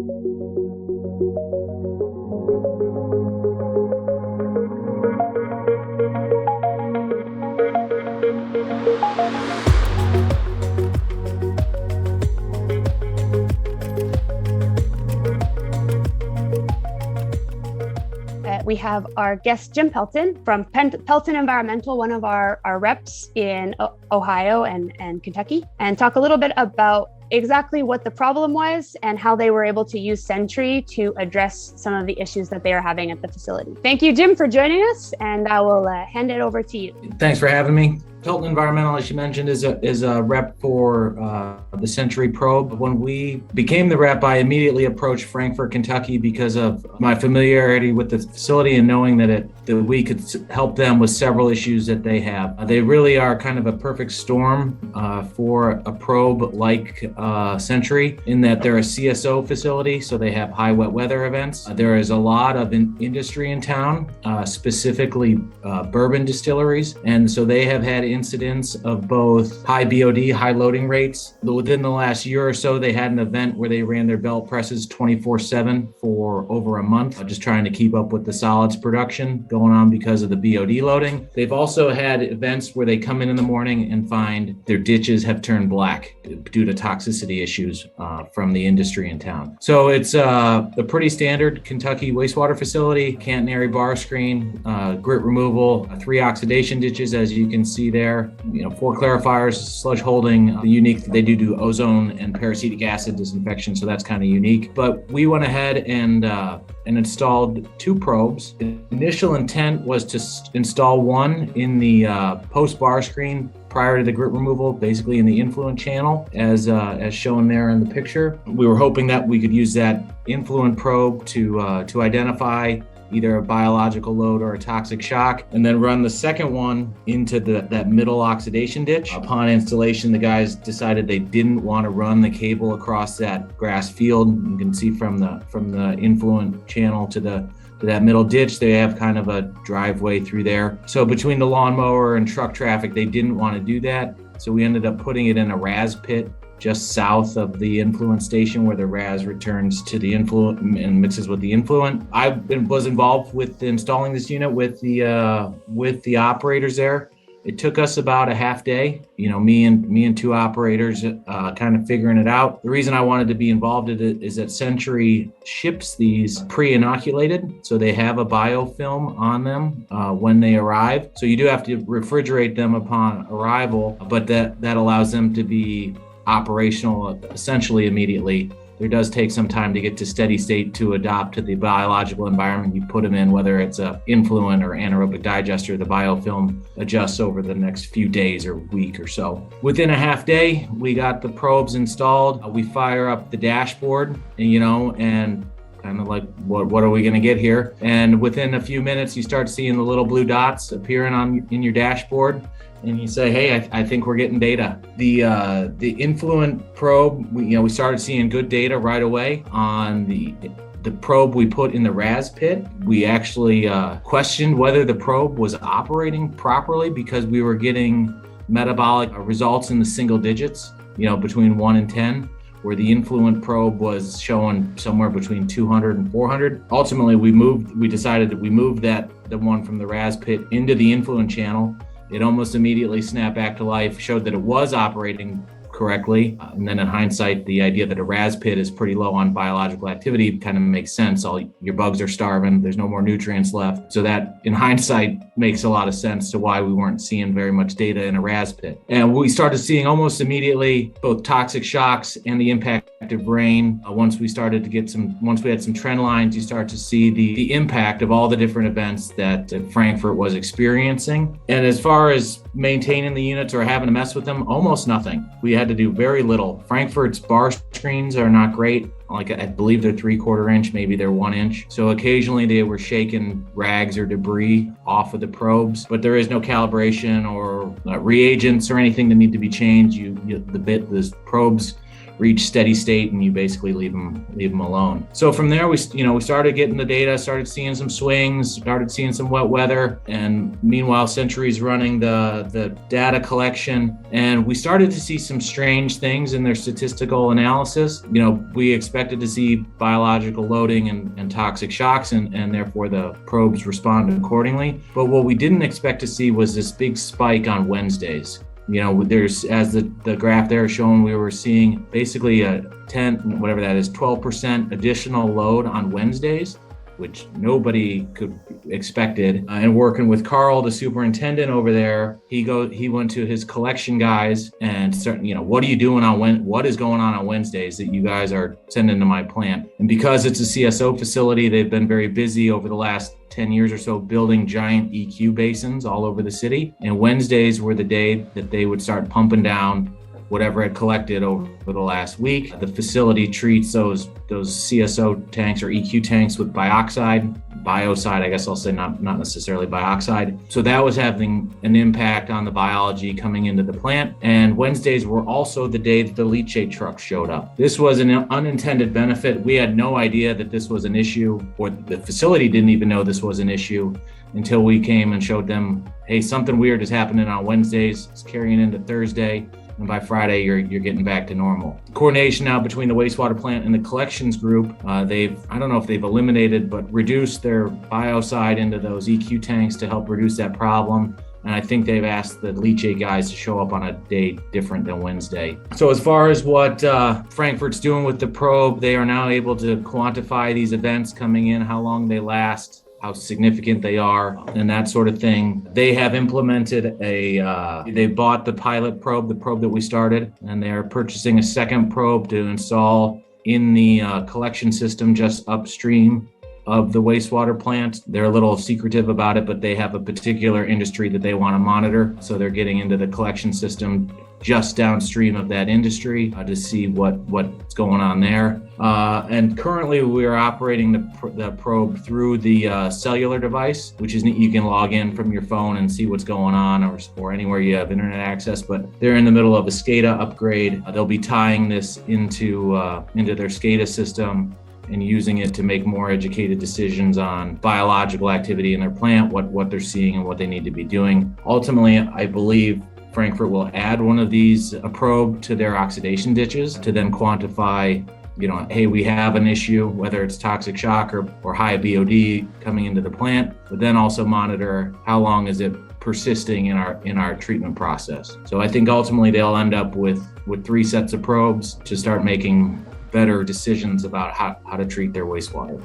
We have our guest, Jim Pelton from Pelton Environmental, one of our reps in Ohio and Kentucky, and talk a little bit about exactly what the problem was and how they were able to use Sentry to address some of the issues that they are having at the facility. Thank you, Jim, for joining us, and I will hand it over to you. Thanks for having me. Pelton Environmental, as you mentioned, is a rep for the Sentry probe. When we became the rep, I immediately approached Frankfort, Kentucky, because of my familiarity with the facility and knowing that we could help them with several issues that they have. They really are kind of a perfect storm for a probe like Sentry, in that they're a CSO facility, so they have high wet weather events. There is a lot of industry in town, specifically bourbon distilleries, and so they have had incidents of both high BOD, high loading rates. Within the last year or so, they had an event where they ran their belt presses 24/7 for over a month, just trying to keep up with the solids production going on because of the BOD loading. They've also had events where they come in the morning and find their ditches have turned black due to toxicity issues from the industry in town. So it's a pretty standard Kentucky wastewater facility, catenary bar screen, grit removal, 3 oxidation ditches, as you can see there. 4 clarifiers, sludge holding. The unique, they do ozone and peracetic acid disinfection, so that's kind of unique. But we went ahead and installed 2 probes. The initial intent was to install one in the post bar screen prior to the grit removal, basically in the influent channel, as shown there in the picture. We were hoping that we could use that influent probe to identify either a biological load or a toxic shock, and then run the second one into that middle oxidation ditch. Upon installation, the guys decided they didn't want to run the cable across that grass field. You can see from the influent channel to that middle ditch, they have kind of a driveway through there. So between the lawnmower and truck traffic, they didn't want to do that. So we ended up putting it in a RAS pit just south of the influent station, where the RAS returns to the influent and mixes with the influent. I was involved with installing this unit with the operators there. It took us about a half day, me and 2 operators kind of figuring it out. The reason I wanted to be involved in it is that Sentry ships these pre-inoculated, so they have a biofilm on them when they arrive. So you do have to refrigerate them upon arrival, but that allows them to be operational essentially immediately. There does take some time to get to steady state to adopt to the biological environment you put them in, whether it's a influent or anaerobic digester. The biofilm adjusts over the next few days or week or so. Within a half day, we got the probes installed. We fire up the dashboard, and kind of like, what are we going to get here? And within a few minutes, you start seeing the little blue dots appearing in your dashboard. And you say, hey, I think we're getting data. The influent probe, we started seeing good data right away on the probe we put in the RAS pit. We actually questioned whether the probe was operating properly, because we were getting metabolic results in the single digits, between 1 and 10, where the influent probe was showing somewhere between 200 and 400. Ultimately, we decided that we moved the one from the RAS pit into the influent channel. It almost immediately snapped back to life, showed that it was operating correctly. And then in hindsight, the idea that a RAS pit is pretty low on biological activity kind of makes sense. All your bugs are starving, there's no more nutrients left. So that in hindsight makes a lot of sense to why we weren't seeing very much data in a RAS pit. And we started seeing almost immediately both toxic shocks and the impact of rain. Once we had some trend lines, you start to see the impact of all the different events that Frankfort was experiencing. And as far as maintaining the units or having to mess with them, almost nothing. We had to do very little. Frankfort's bar screens are not great. Like, I believe they're 3/4 inch, maybe they're 1 inch. So occasionally they were shaking rags or debris off of the probes, but there is no calibration or reagents or anything that need to be changed. The probes reach steady state and you basically leave them alone. So from there, we started getting the data, started seeing some swings, started seeing some wet weather, and meanwhile, Century's running the data collection, and we started to see some strange things in their statistical analysis. We expected to see biological loading and toxic shocks, and therefore the probes responded accordingly. But what we didn't expect to see was this big spike on Wednesdays. There's, as the graph there showing, we were seeing basically a 12% additional load on Wednesdays, which nobody could expected. And working with Carl, the superintendent over there, he went to his collection guys and started, what are you doing what is going on Wednesdays that you guys are sending to my plant? And because it's a CSO facility, they've been very busy over the last 10 years or so building giant EQ basins all over the city. And Wednesdays were the day that they would start pumping down whatever had collected over the last week. The facility treats those CSO tanks or EQ tanks with biocide, I guess I'll say, not necessarily bioxide. So that was having an impact on the biology coming into the plant. And Wednesdays were also the day that the leachate trucks showed up. This was an unintended benefit. We had no idea that this was an issue, or the facility didn't even know this was an issue until we came and showed them, hey, something weird is happening on Wednesdays. It's carrying into Thursday. And by Friday, you're getting back to normal. Coordination now between the wastewater plant and the collections group. I don't know if they've eliminated, but reduced their biocide into those EQ tanks to help reduce that problem. And I think they've asked the leachate guys to show up on a day different than Wednesday. So as far as what Frankfort's doing with the probe, they are now able to quantify these events coming in, how long they last, how significant they are, and that sort of thing. They have implemented they bought the pilot probe, the probe that we started, and they're purchasing a second probe to install in the collection system just upstream of the wastewater plant. They're a little secretive about it, but they have a particular industry that they want to monitor. So they're getting into the collection system just downstream of that industry to see what's going on there. And currently we are operating the probe through the cellular device, which is you can log in from your phone and see what's going on or anywhere you have internet access. But they're in the middle of a SCADA upgrade. They'll be tying this into their SCADA system and using it to make more educated decisions on biological activity in their plant, what they're seeing and what they need to be doing. Ultimately, I believe Frankfort will add one of these, a probe, to their oxidation ditches to then quantify, hey, we have an issue, whether it's toxic shock or high BOD coming into the plant, but then also monitor how long is it persisting in our treatment process. So I think ultimately they'll end up with 3 sets of probes to start making better decisions about how to treat their wastewater.